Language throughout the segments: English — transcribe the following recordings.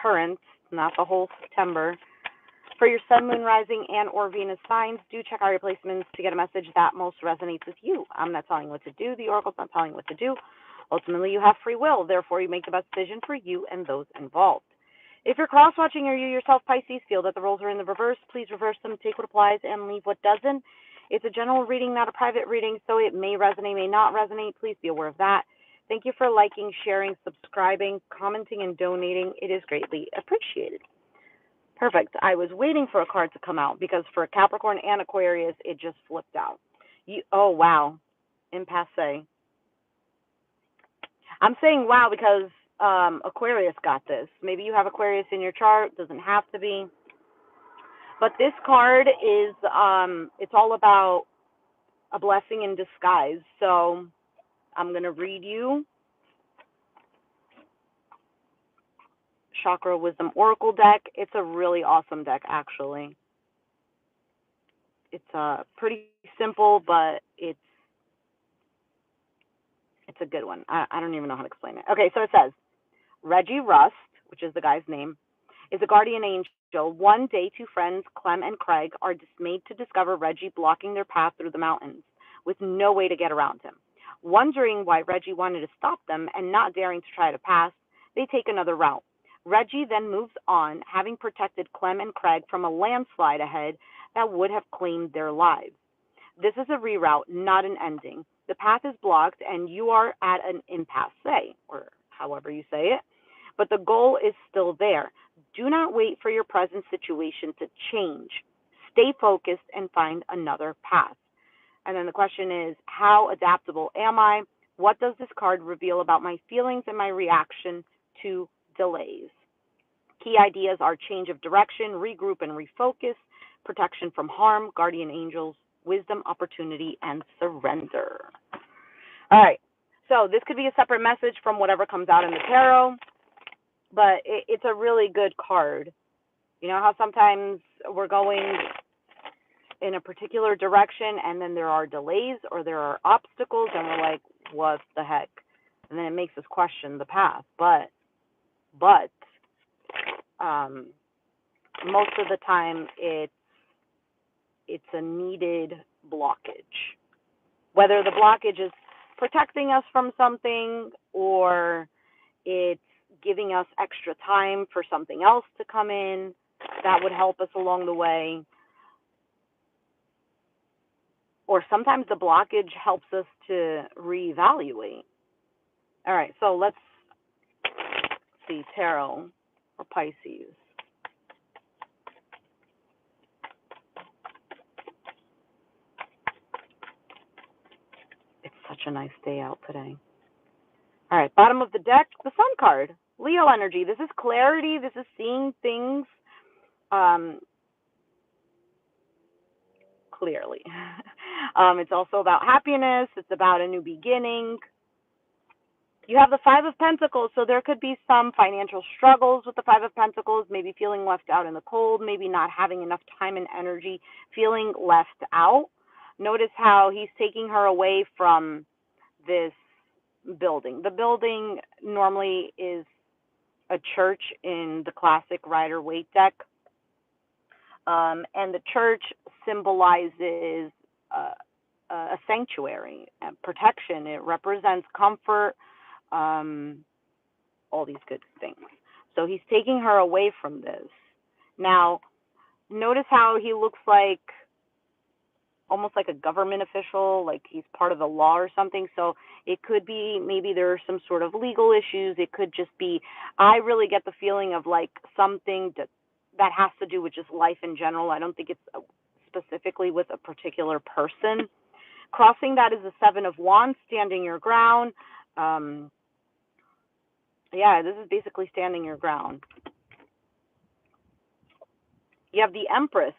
current, not the whole September. For your sun, moon, rising, and or Venus signs, do check out your placements to get a message that most resonates with you. I'm not telling you what to do. The oracle's not telling you what to do. Ultimately, you have free will. Therefore, you make the best decision for you and those involved. If you're cross-watching or you yourself, Pisces, feel that the roles are in the reverse, please reverse them, take what applies, and leave what doesn't. It's a general reading, not a private reading, so it may resonate, may not resonate. Please be aware of that. Thank you for liking, sharing, subscribing, commenting, and donating. It is greatly appreciated. Perfect. I was waiting for a card to come out because for Capricorn and Aquarius, it just flipped out. Oh, wow. Impasse. I'm saying wow because Aquarius got this. Maybe you have Aquarius in your chart. Doesn't have to be. But this card is, it's all about a blessing in disguise. So I'm going to read you Chakra Wisdom Oracle deck. It's a really awesome deck, actually. It's pretty simple, but it's a good one. I don't even know how to explain it. Okay, so it says, Reggie Rust, which is the guy's name, is a guardian angel. One day, two friends, Clem and Craig, are dismayed to discover Reggie blocking their path through the mountains with no way to get around him. Wondering why Reggie wanted to stop them and not daring to try to pass, they take another route. Reggie then moves on, having protected Clem and Craig from a landslide ahead that would have claimed their lives. This is a reroute, not an ending. The path is blocked and you are at an impasse, or however you say it, but the goal is still there. Do not wait for your present situation to change. Stay focused and find another path. And then the question is, how adaptable am I? What does this card reveal about my feelings and my reaction to delays? Key ideas are change of direction, regroup and refocus, protection from harm, guardian angels, wisdom, opportunity, and surrender. All right. So this could be a separate message from whatever comes out in the tarot, but it's a really good card. You know how sometimes we're going in a particular direction and then there are delays or there are obstacles and we're like, what the heck? And then it makes us question the path. But most of the time it's a needed blockage. Whether the blockage is protecting us from something or it's giving us extra time for something else to come in that would help us along the way. Or sometimes the blockage helps us to reevaluate. All right, so let's see tarot for Pisces. It's such a nice day out today. All right, bottom of the deck, the Sun card. Leo energy. This is clarity. This is seeing things clearly. It's also about happiness. It's about a new beginning. You have the Five of Pentacles, so there could be some financial struggles with the Five of Pentacles, maybe feeling left out in the cold, maybe not having enough time and energy, feeling left out. Notice how he's taking her away from this building. The building normally is a church in the classic Rider-Waite deck, and the church symbolizes a sanctuary and protection. It represents comfort, all these good things. So he's taking her away from this. Now, notice how he looks like almost like a government official, like he's part of the law or something. So it could be maybe there are some sort of legal issues. It could just be, I really get the feeling of like something that has to do with just life in general. I don't think it's specifically with a particular person. Crossing that is the Seven of Wands, standing your ground. Yeah, this is basically standing your ground. You have the Empress,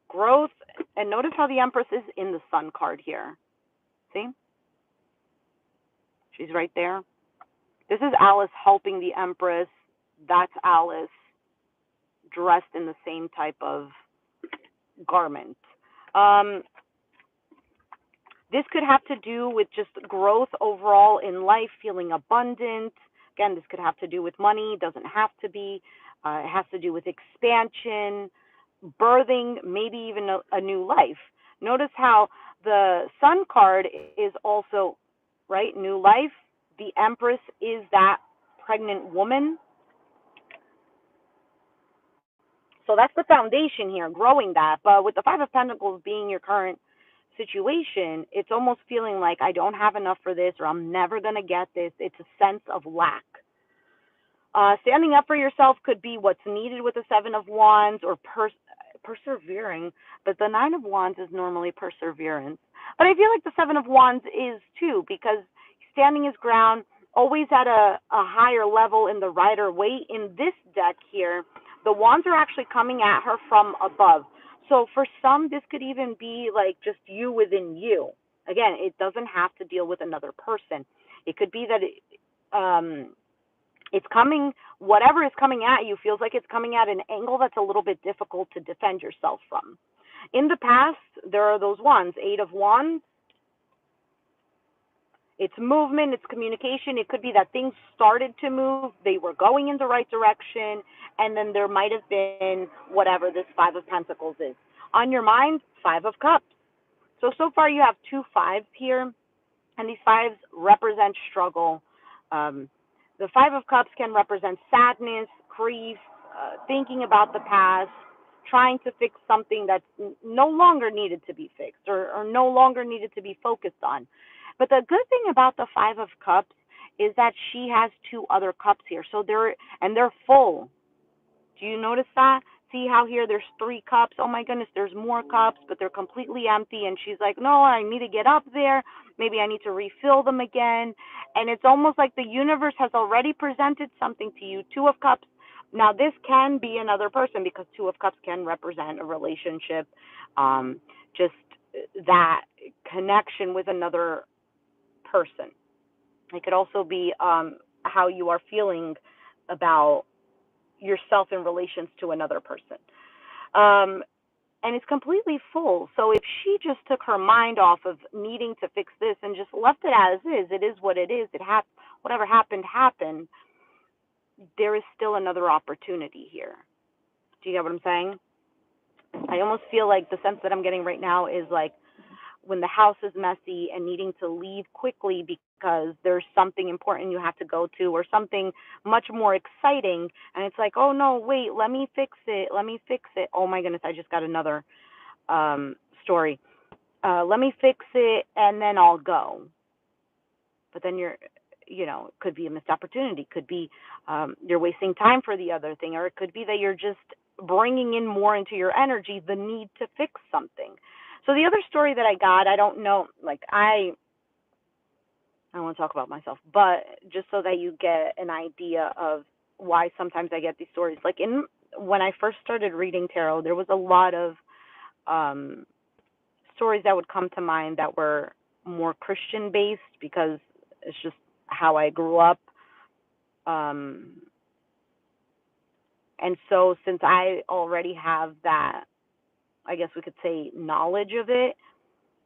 growth, and notice how the Empress is in the Sun card here. See? She's right there. This is Alice helping the Empress. That's Alice dressed in the same type of garment. This could have to do with just growth overall in life, feeling abundant, Again, this could have to do with money, doesn't have to be. It has to do with expansion, birthing, maybe even a new life. Notice how the Sun card is also, right, new life. The Empress is that pregnant woman. So that's the foundation here, growing that. But with the Five of Pentacles being your current situation, it's almost feeling like I don't have enough for this, or I'm never going to get this. It's a sense of lack. Standing up for yourself could be what's needed with the Seven of Wands, or persevering, but the Nine of Wands is normally perseverance. But I feel like the Seven of Wands is too, because standing his ground, always at a higher level in the Rider Waite. In this deck here, the wands are actually coming at her from above. So for some, this could even be like just you within you. Again, it doesn't have to deal with another person. It could be that it's coming, whatever is coming at you feels like it's coming at an angle that's a little bit difficult to defend yourself from. In the past, there are those wands, Eight of Wands. It's movement, it's communication. It could be that things started to move, they were going in the right direction, and then there might have been whatever this Five of Pentacles is. On your mind, Five of Cups. So far you have two fives here, and these fives represent struggle. The Five of Cups can represent sadness, grief, thinking about the past, trying to fix something that's no longer needed to be fixed, or no longer needed to be focused on. But the good thing about the Five of Cups is that she has two other cups here. So they're full. Do you notice that? See how here there's three cups? Oh my goodness, there's more cups, but they're completely empty. And she's like, no, I need to get up there. Maybe I need to refill them again. And it's almost like the universe has already presented something to you. Two of Cups. Now, this can be another person, because Two of Cups can represent a relationship, just that connection with another person. It could also be how you are feeling about yourself in relations to another person. And it's completely full. So if she just took her mind off of needing to fix this and just left it as is, it is what it is. Whatever happened, happened. There is still another opportunity here. Do you get what I'm saying? I almost feel like the sense that I'm getting right now is like when the house is messy and needing to leave quickly because there's something important you have to go to, or something much more exciting, and it's like, oh no, wait, let me fix it. Oh my goodness, I just got another story. Let me fix it and then I'll go. But then it could be a missed opportunity. Could be you're wasting time for the other thing, or it could be that you're just bringing in more into your energy the need to fix something. So the other story that I got, I don't know, like I don't want to talk about myself, but just so that you get an idea of why sometimes I get these stories. Like when I first started reading tarot, there was a lot of stories that would come to mind that were more Christian based, because it's just how I grew up. And so since I already have that, I guess we could say, knowledge of it,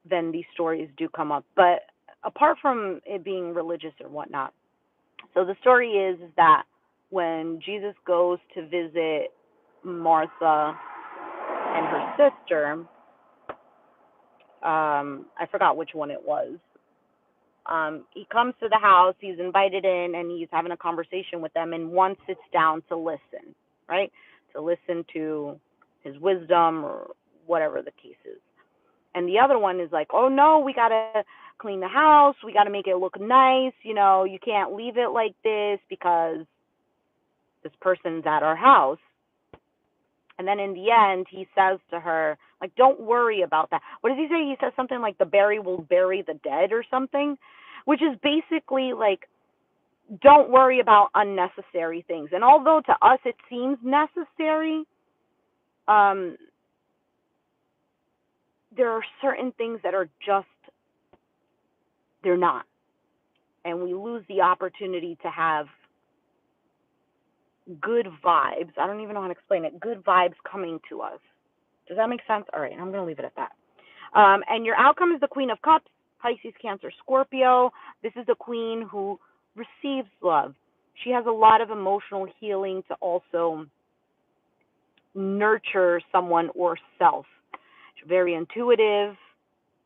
then these stories do come up. But apart from it being religious or whatnot, so the story is that when Jesus goes to visit Martha and her sister, I forgot which one it was. He comes to the house, he's invited in, and he's having a conversation with them, and one sits down to listen, right? To listen to his wisdom or whatever the case is. And the other one is like, oh no, we got to clean the house. We got to make it look nice. You can't leave it like this because this person's at our house. And then in the end, he says to her, like, don't worry about that. What does he say? He says something like, the berry will bury the dead or something, which is basically like, don't worry about unnecessary things. And although to us it seems necessary, there are certain things that are just, they're not. And we lose the opportunity to have good vibes. I don't even know how to explain it. Good vibes coming to us. Does that make sense? All right, I'm going to leave it at that. And your outcome is the Queen of Cups, Pisces, Cancer, Scorpio. This is the queen who receives love. She has a lot of emotional healing to also nurture someone or self. She's very intuitive,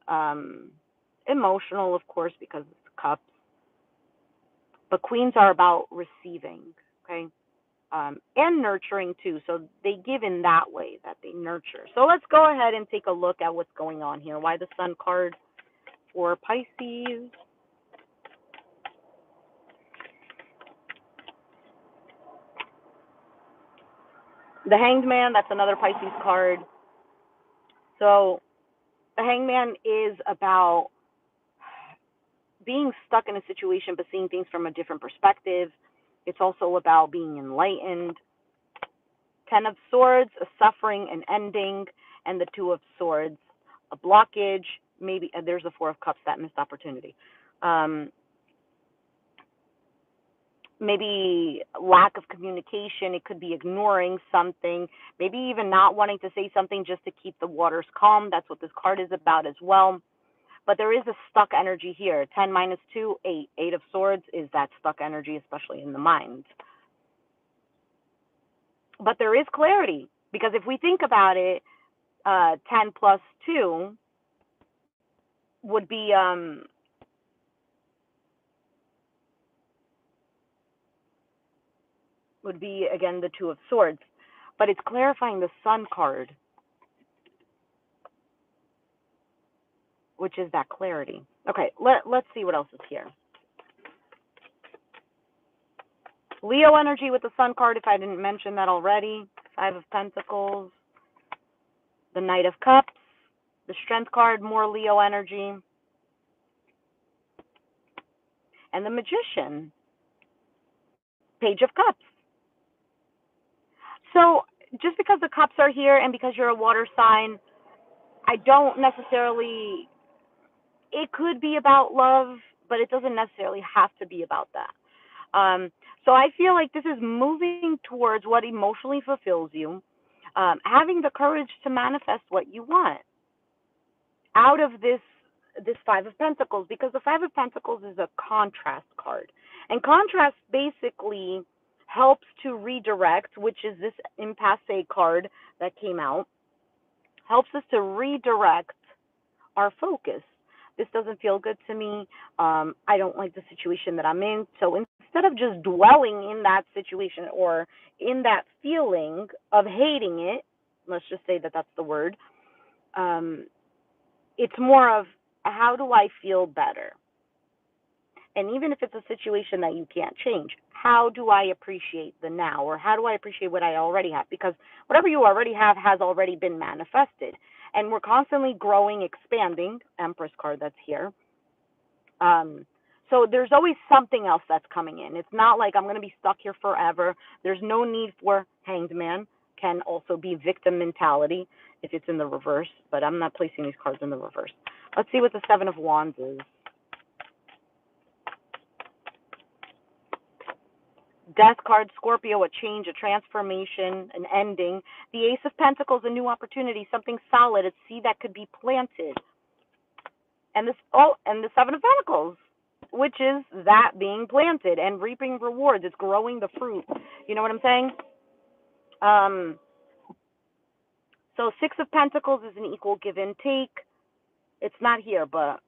um, emotional, of course, because it's cups. But queens are about receiving, okay, and nurturing too. So they give in that way that they nurture. So let's go ahead and take a look at what's going on here. Why the Sun card for Pisces? The Hanged Man, that's another Pisces card. So the Hanged Man is about being stuck in a situation but seeing things from a different perspective. It's also about being enlightened. Ten of Swords, a suffering, an ending, and the Two of Swords, a blockage. Maybe there's the Four of Cups, that missed opportunity. Maybe lack of communication. It could be ignoring something, maybe even not wanting to say something just to keep the waters calm. That's what this card is about as well. But there is a stuck energy here. 10 minus 2, 8. 8 of Swords is that stuck energy, especially in the mind. But there is clarity, because if we think about it, 10 plus 2 would be again the Two of Swords, but it's clarifying the Sun card, which is that clarity. Okay, let's see what else is here. Leo energy with the Sun card, if I didn't mention that already. Five of Pentacles, the Knight of Cups, the Strength card, more Leo energy, and the Magician, Page of Cups. So just because the cups are here and because you're a water sign, I don't necessarily, it could be about love, but it doesn't necessarily have to be about that. So I feel like this is moving towards what emotionally fulfills you, having the courage to manifest what you want out of this Five of Pentacles, because the Five of Pentacles is a contrast card, and contrast basically helps to redirect, which is this impasse card that came out, helps us to redirect our focus. This doesn't feel good to me. I don't like the situation that I'm in. So instead of just dwelling in that situation or in that feeling of hating it, let's just say that that's the word, it's more of, how do I feel better? And even if it's a situation that you can't change, how do I appreciate the now? Or how do I appreciate what I already have? Because whatever you already have has already been manifested. And we're constantly growing, expanding. Empress card that's here. So there's always something else that's coming in. It's not like I'm going to be stuck here forever. There's no need for Hanged Man. Can also be victim mentality if it's in the reverse. But I'm not placing these cards in the reverse. Let's see what the Seven of Wands is. Death card, Scorpio, a change, a transformation, an ending. The Ace of Pentacles, a new opportunity, something solid, a seed that could be planted. And and the Seven of Pentacles, which is that being planted and reaping rewards. It's growing the fruit. You know what I'm saying? So Six of Pentacles is an equal give and take. It's not here, but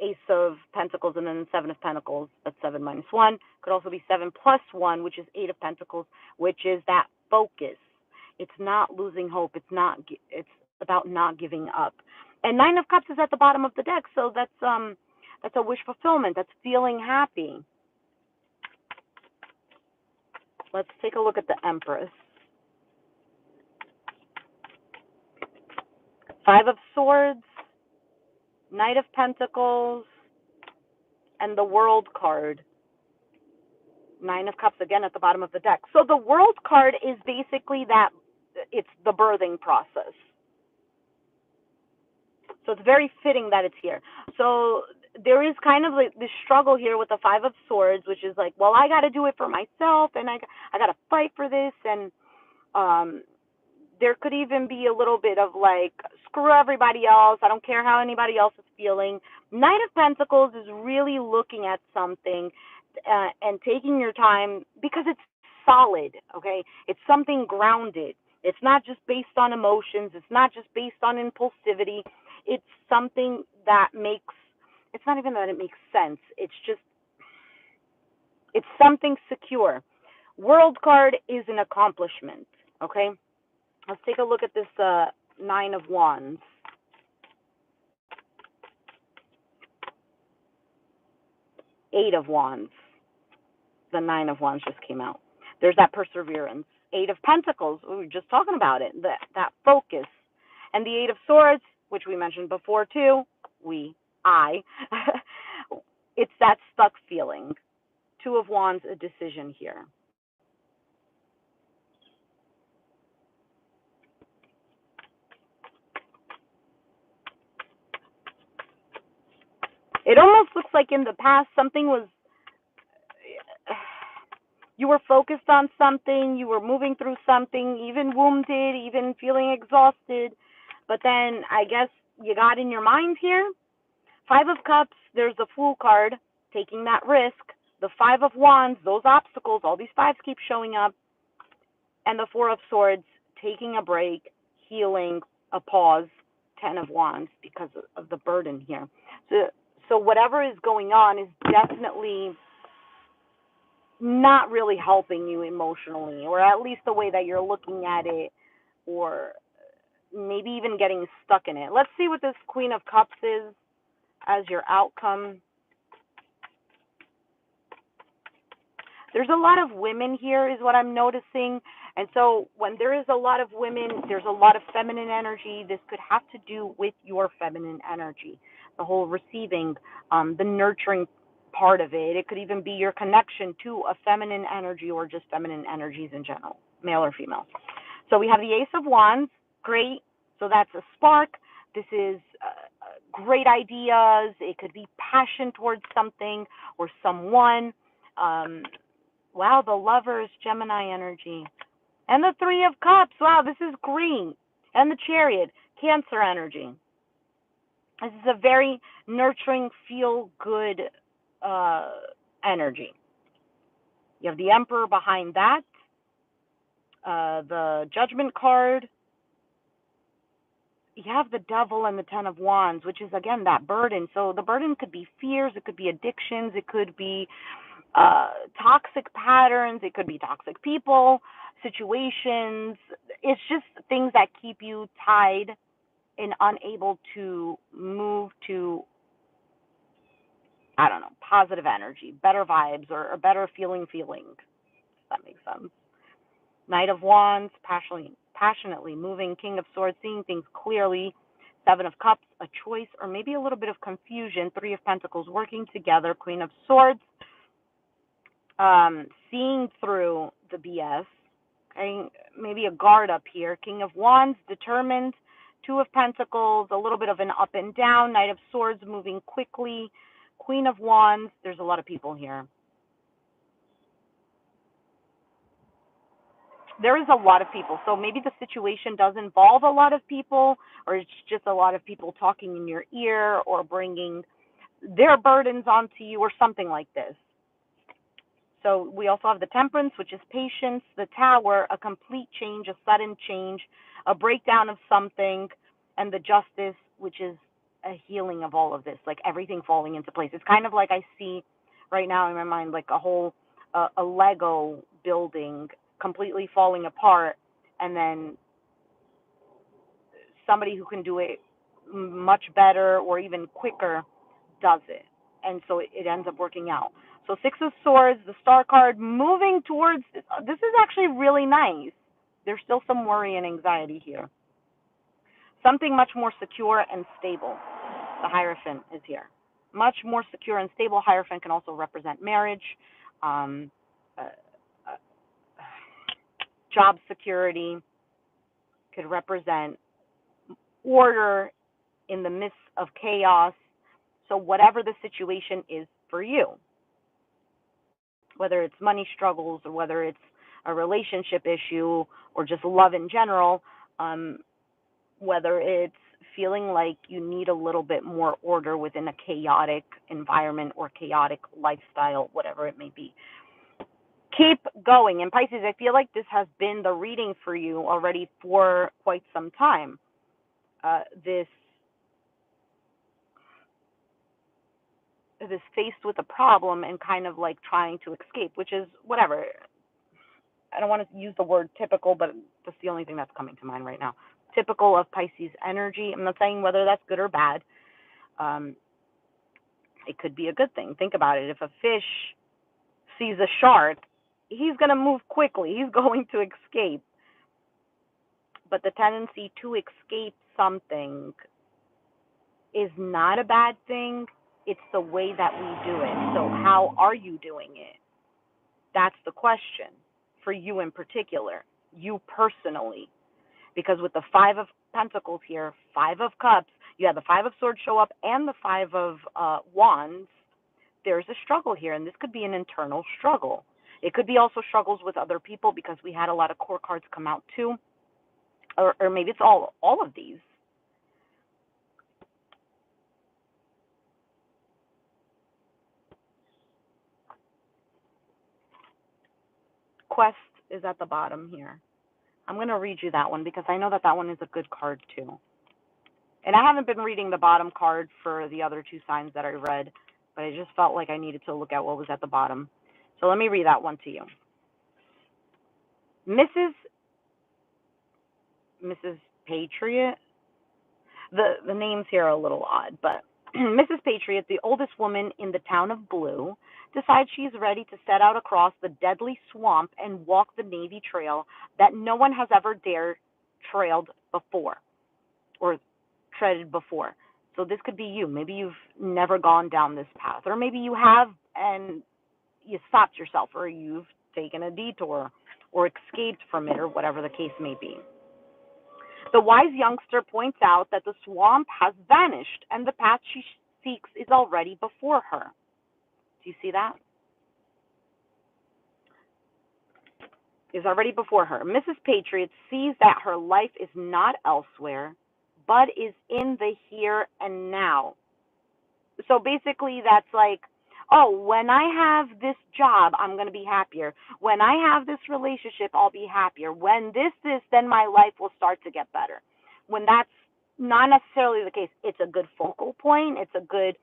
Ace of Pentacles and then Seven of Pentacles, that's 7 minus 1. Could also be 7 plus 1, which is 8 of Pentacles, which is that focus. It's not losing hope. It's about not giving up. And Nine of Cups is at the bottom of the deck, so that's a wish fulfillment. That's feeling happy. Let's take a look at the Empress. Five of Swords, Knight of Pentacles, and the World card. Nine of Cups again at the bottom of the deck. So the World card is basically that it's the birthing process. So it's very fitting that it's here. So there is kind of like this struggle here with the Five of Swords, which is like, well, I got to do it for myself, and I got to fight for this, and there could even be a little bit of like, screw everybody else. I don't care how anybody else is feeling. Knight of Pentacles is really looking at something and taking your time because it's solid, okay? It's something grounded. It's not just based on emotions, it's not just based on impulsivity. It's something that makes, it's not even that it makes sense. It's just, it's something secure. World card is an accomplishment, okay? Let's take a look at this Nine of Wands. Eight of Wands. The Nine of Wands just came out. There's that perseverance. Eight of Pentacles, we were just talking about it, that focus. And the Eight of Swords, which we mentioned before too, I, it's that stuck feeling. Two of Wands, a decision here. It almost looks like in the past something was, you were focused on something, you were moving through something, even wounded, even feeling exhausted, but then I guess you got in your mind here. Five of Cups, there's the Fool card, taking that risk. The Five of Wands, those obstacles, all these fives keep showing up. And the Four of Swords, taking a break, healing, a pause. Ten of Wands, because of the burden here. So whatever is going on is definitely not really helping you emotionally, or at least the way that you're looking at it, or maybe even getting stuck in it. Let's see what this Queen of Cups is as your outcome. There's a lot of women here is what I'm noticing. And so when there is a lot of women, there's a lot of feminine energy. This could have to do with your feminine energy, the whole receiving, the nurturing part of it. It could even be your connection to a feminine energy or just feminine energies in general, male or female. So we have the Ace of Wands. Great. So that's a spark. This is great ideas. It could be passion towards something or someone. Wow, the Lovers, Gemini energy. And the Three of Cups. Wow, this is green. And the Chariot, Cancer energy. This is a very nurturing, feel-good energy. You have the Emperor behind that. The Judgment card. You have the Devil and the Ten of Wands, which is, again, that burden. So the burden could be fears. It could be addictions. It could be toxic patterns. It could be toxic people, situations. It's just things that keep you tied and unable to move to, I don't know, positive energy, better vibes, or better feeling. If that makes sense. Knight of Wands, passionately moving. King of Swords, seeing things clearly. Seven of Cups, a choice or maybe a little bit of confusion. Three of Pentacles, working together. Queen of Swords, seeing through the BS, okay, maybe a guard up here. King of Wands, determined. Two of Pentacles, a little bit of an up and down. Knight of Swords, moving quickly. Queen of Wands, there's a lot of people here. There is a lot of people, so maybe the situation does involve a lot of people, or it's just a lot of people talking in your ear or bringing their burdens onto you or something like this. So we also have the Temperance, which is patience, the Tower, a complete change, a sudden change, a breakdown of something, and the Justice, which is a healing of all of this, like everything falling into place. It's kind of like I see right now in my mind like a whole a Lego building completely falling apart, and then somebody who can do it much better or even quicker does it. And so it ends up working out. So Six of Swords, the Star card, moving towards, this is actually really nice. There's still some worry and anxiety here. Something much more secure and stable. The Hierophant is here. Much more secure and stable. Hierophant can also represent marriage, um, uh, uh, job security, could represent order in the midst of chaos. So whatever the situation is for you, whether it's money struggles or whether it's a relationship issue or just love in general, whether it's feeling like you need a little bit more order within a chaotic environment or chaotic lifestyle, whatever it may be. Keep going. And Pisces, I feel like this has been the reading for you already for quite some time. This faced with a problem and kind of like trying to escape, which is whatever. I don't want to use the word typical, but that's the only thing that's coming to mind right now. Typical of Pisces energy. I'm not saying whether that's good or bad. Um, it could be a good thing. Think about it. If a fish sees a shark, he's going to move quickly. He's going to escape. But the tendency to escape something is not a bad thing. It's the way that we do it. So how are you doing it? That's the question for you in particular, you personally. Because with the Five of Pentacles here, Five of Cups, you have the Five of Swords show up and the Five of Wands. There's a struggle here, and this could be an internal struggle. It could be also struggles with other people because we had a lot of core cards come out too. Or maybe it's all of these. Quest is at the bottom here. I'm going to read you that one because I know that one is a good card too. And I haven't been reading the bottom card for the other two signs that I read, but I just felt like I needed to look at what was at the bottom. So let me read that one to you. Mrs. Patriot. The names here are a little odd, but Mrs. Patriot, the oldest woman in the town of Blue, decides she's ready to set out across the deadly swamp and walk the Navy Trail that no one has ever dared trailed before or treaded before. So this could be you. Maybe you've never gone down this path, or maybe you have and you stopped yourself, or you've taken a detour or escaped from it, or whatever the case may be. The wise youngster points out that the swamp has vanished and the path she seeks is already before her. Do you see that? Is already before her. Mrs. Patriot sees that her life is not elsewhere, but is in the here and now. So basically, that's like, oh, when I have this job, I'm going to be happier. When I have this relationship, I'll be happier. When this, then my life will start to get better. When that's not necessarily the case, it's a good focal point, it's a good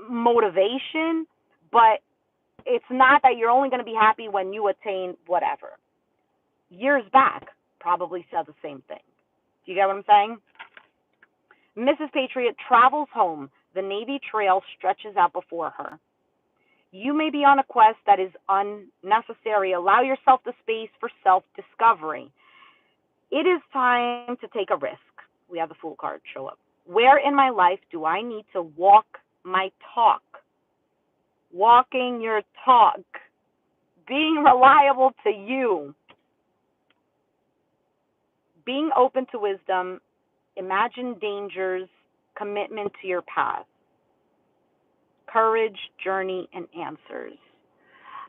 motivation, but it's not that you're only going to be happy when you attain whatever. Years back, probably said the same thing. Do you get what I'm saying? Mrs. Patriot travels home. The Navy Trail stretches out before her. You may be on a quest that is unnecessary. Allow yourself the space for self-discovery. It is time to take a risk. We have the Fool card show up. Where in my life do I need to walk my talk? Walking your talk. Being reliable to you. Being open to wisdom. Imagine dangers. Commitment to your path. Courage, journey, and answers.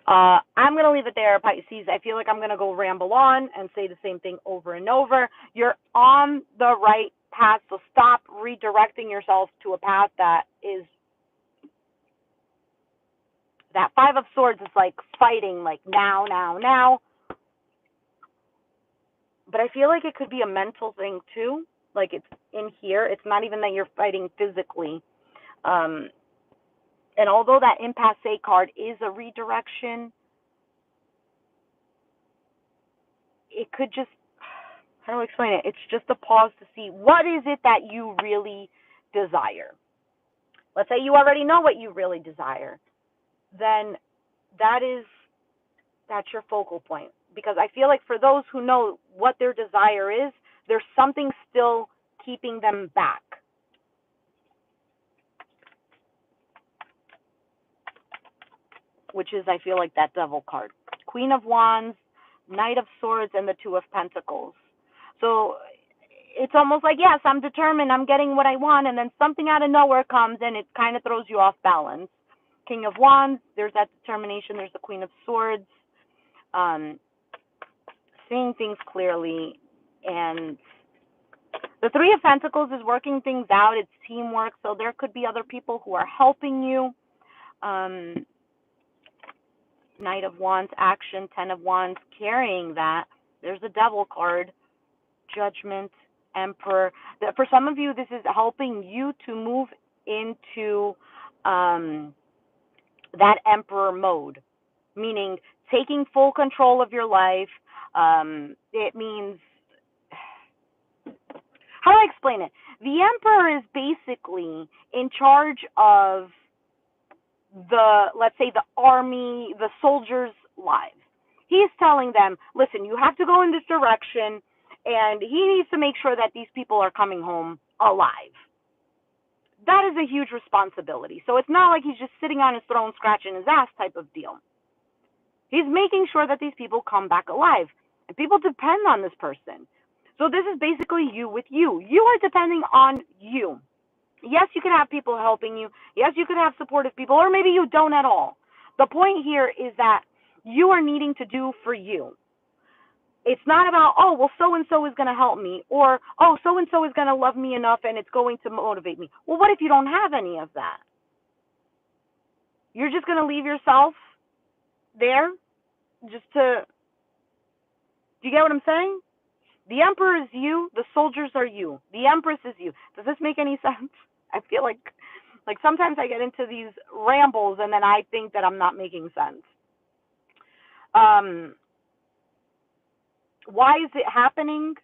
I'm going to leave it there, Pisces. I feel like I'm going to go ramble on and say the same thing over and over. You're on the right path, so stop redirecting yourself to a path that is, that Five of Swords is like fighting, like now. But I feel like it could be a mental thing too. Like it's in here. It's not even that you're fighting physically. And although that impasse card is a redirection, it could just, how do I explain it? It's just a pause to see what is it that you really desire. Let's say you already know what you really desire. Then that's your focal point. Because I feel like for those who know what their desire is, there's something still keeping them back. Which is, I feel like, that Devil card. Queen of Wands, Knight of Swords, and the Two of Pentacles. So it's almost like, yes, I'm determined, I'm getting what I want, and then something out of nowhere comes and it kind of throws you off balance. King of Wands, there's that determination. There's the Queen of Swords. Seeing things clearly, and The Three of Pentacles is working things out. It's teamwork. So there could be other people who are helping you. Knight of Wands, action, 10 of Wands, carrying that. There's a Devil card, Judgment, Emperor. For some of you, this is helping you to move into that Emperor mode, meaning taking full control of your life. It means, how do I explain it? The Emperor is basically in charge of let's say the army, the soldiers' lives. He's telling them, listen, you have to go in this direction, and he needs to make sure that these people are coming home alive. That is a huge responsibility. So it's not like he's just sitting on his throne scratching his ass type of deal. He's making sure that these people come back alive. And people depend on this person. So this is basically you with you. You are depending on you. Yes, you can have people helping you. Yes, you could have supportive people, or maybe you don't at all. The point here is that you are needing to do for you. It's not about, oh, well, so-and-so is going to help me, or, oh, so-and-so is going to love me enough and it's going to motivate me. Well, what if you don't have any of that? You're just going to leave yourself there just to, do you get what I'm saying? The Emperor is you, the soldiers are you, the Empress is you. Does this make any sense? I feel like sometimes I get into these rambles and then I think that I'm not making sense. Why is it happening?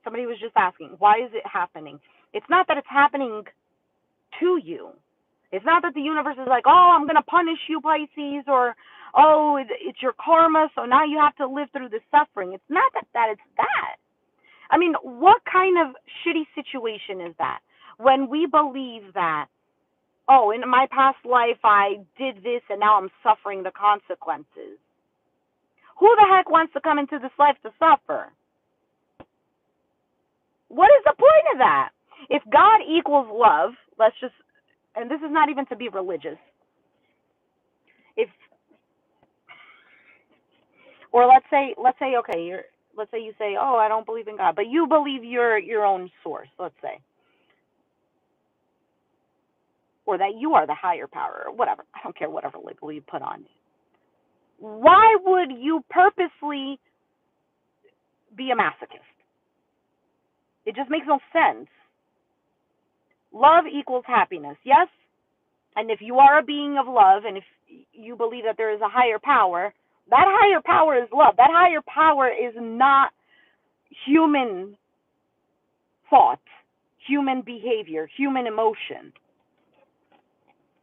Somebody was just asking, why is it happening? It's not that it's happening to you. It's not that the universe is like, oh, I'm going to punish you, Pisces, or, oh, it's your karma, so now you have to live through the suffering. It's not that it's that. I mean, what kind of shitty situation is that? When we believe that, oh, in my past life I did this and now I'm suffering the consequences. Who the heck wants to come into this life to suffer? What is the point of that? If God equals love, let's just, and this is not even to be religious. Let's say, okay, let's say you say, oh, I don't believe in God, but you believe you're your own source, let's say. Or that you are the higher power, or whatever. I don't care whatever label you put on it. Why would you purposely be a masochist? It just makes no sense. Love equals happiness, yes? And if you are a being of love, and if you believe that there is a higher power, that higher power is love. That higher power is not human thought, human behavior, human emotion.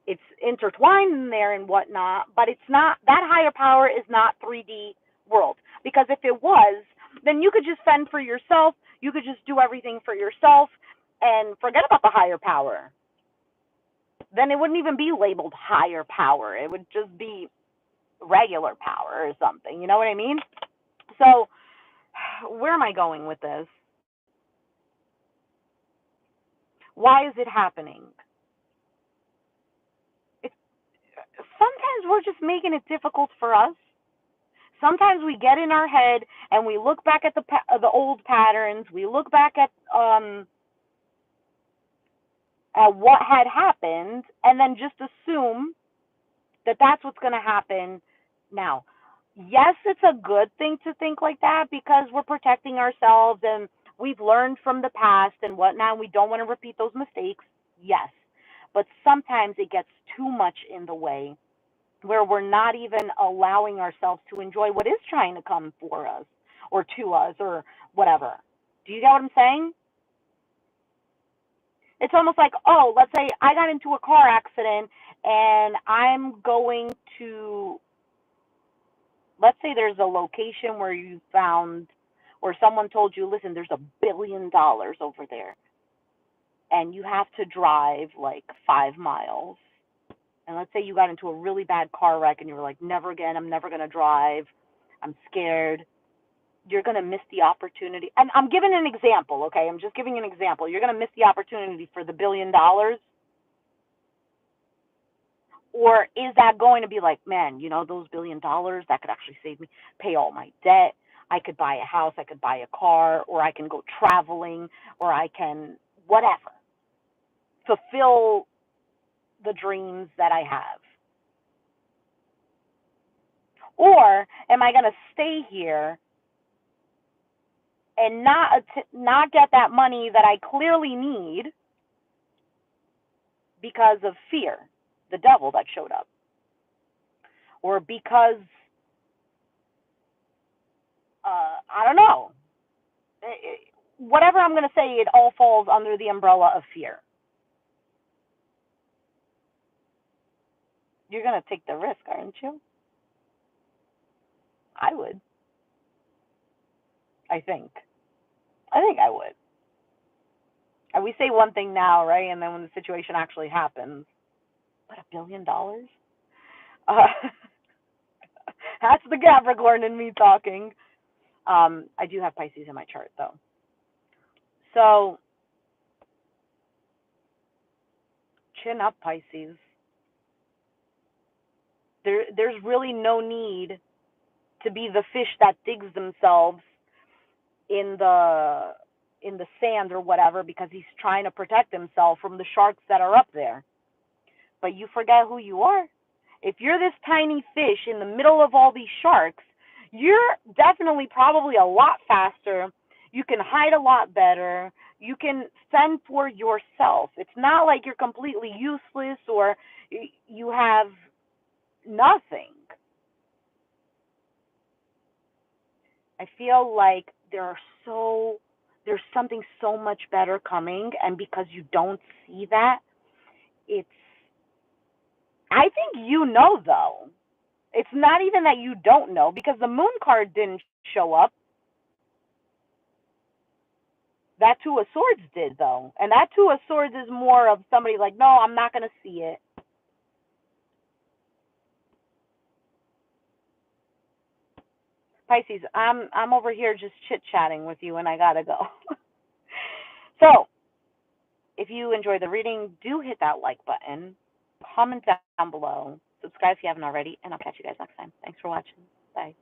It's intertwined in there and whatnot, but it's not, that higher power is not 3D world. Because if it was, then you could just fend for yourself, you could just do everything for yourself, and forget about the higher power. Then it wouldn't even be labeled higher power. It would just be regular power or something. You know what I mean? So, where am I going with this? Why is it happening? Sometimes we're just making it difficult for us. Sometimes we get in our head and we look back at the old patterns. We look back at what had happened, and then just assume that that's what's going to happen now. Yes, it's a good thing to think like that because we're protecting ourselves and we've learned from the past and whatnot. We don't want to repeat those mistakes. Yes, but sometimes it gets too much in the way where we're not even allowing ourselves to enjoy what is trying to come for us or to us or whatever. Do you get what I'm saying? It's almost like, oh, let's say I got into a car accident and I'm going to, let's say there's a location where you found, or someone told you, listen, there's $1 billion over there. And you have to drive like 5 miles. And let's say you got into a really bad car wreck and you were like, never again, I'm never going to drive. I'm scared. You're going to miss the opportunity. And I'm giving an example, okay? I'm just giving an example. You're going to miss the opportunity for the $1 billion. Or is that going to be like, man, you know, those $1 billion, that could actually save me, pay all my debt. I could buy a house, I could buy a car, or I can go traveling, or I can whatever. Fulfill the dreams that I have. Or am I going to stay here and not get that money that I clearly need because of fear, the devil that showed up, or because I don't know, whatever I'm going to say, it all falls under the umbrella of fear. You're going to take the risk, aren't you? I would. I think I would. And we say one thing now, right? And then when the situation actually happens, what, $1 billion? That's the Capricorn in me talking. I do have Pisces in my chart, though. So, chin up, Pisces. There's really no need to be the fish that digs themselves in the sand or whatever because he's trying to protect himself from the sharks that are up there. But you forget who you are. If you're this tiny fish in the middle of all these sharks, you're definitely probably a lot faster. You can hide a lot better. You can fend for yourself. It's not like you're completely useless or you have nothing. I feel like there's something so much better coming, and because you don't see that, it's I think you know though. It's not even that you don't know because the moon card didn't show up. That Two of Swords did though. And that Two of Swords is more of somebody like, no, I'm not going to see it. Pisces, I'm over here just chit-chatting with you and I got to go. So, if you enjoyed the reading, do hit that like button. Comment down below. Subscribe if you haven't already, and I'll catch you guys next time. Thanks for watching. Bye.